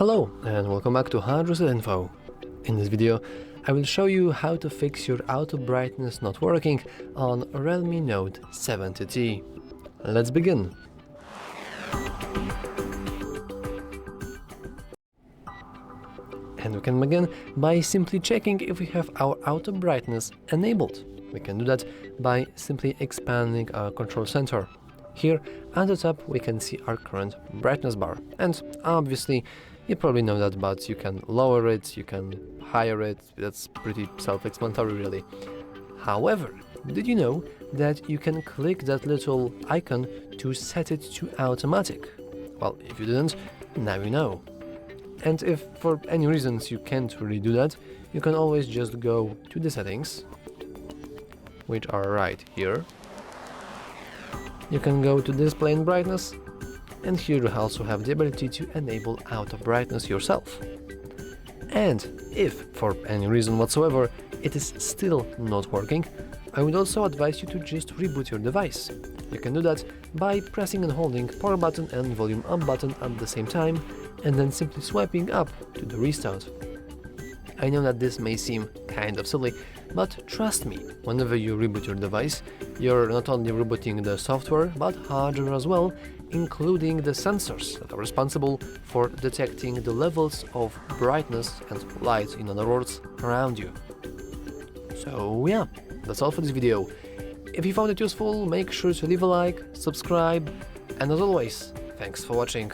Hello and welcome back to HardReset.Info. In this video, I will show you how to fix your auto brightness not working on REALME Note 70T. Let's begin. And we can begin by simply checking if we have our auto brightness enabled. We can do that by simply expanding our control center. Here at the top we can see our current brightness bar, and obviously you probably know that, but you can lower it, you can higher it, that's pretty self-explanatory really. However, did you know that you can click that little icon to set it to automatic? Well, if you didn't, now you know. And if for any reasons you can't really do that, you can always just go to the settings, which are right here. You can go to display and brightness, and here you also have the ability to enable auto brightness yourself. And if for any reason whatsoever it is still not working, I would also advise you to just reboot your device. You can do that by pressing and holding power button and volume up button at the same time, and then simply swiping up to the restart. I know that this may seem kind of silly, but trust me, whenever you reboot your device, you're not only rebooting the software, but hardware as well, including the sensors that are responsible for detecting the levels of brightness and light, in other words, around you. So yeah, that's all for this video. If you found it useful, make sure to leave a like, subscribe, and as always, thanks for watching.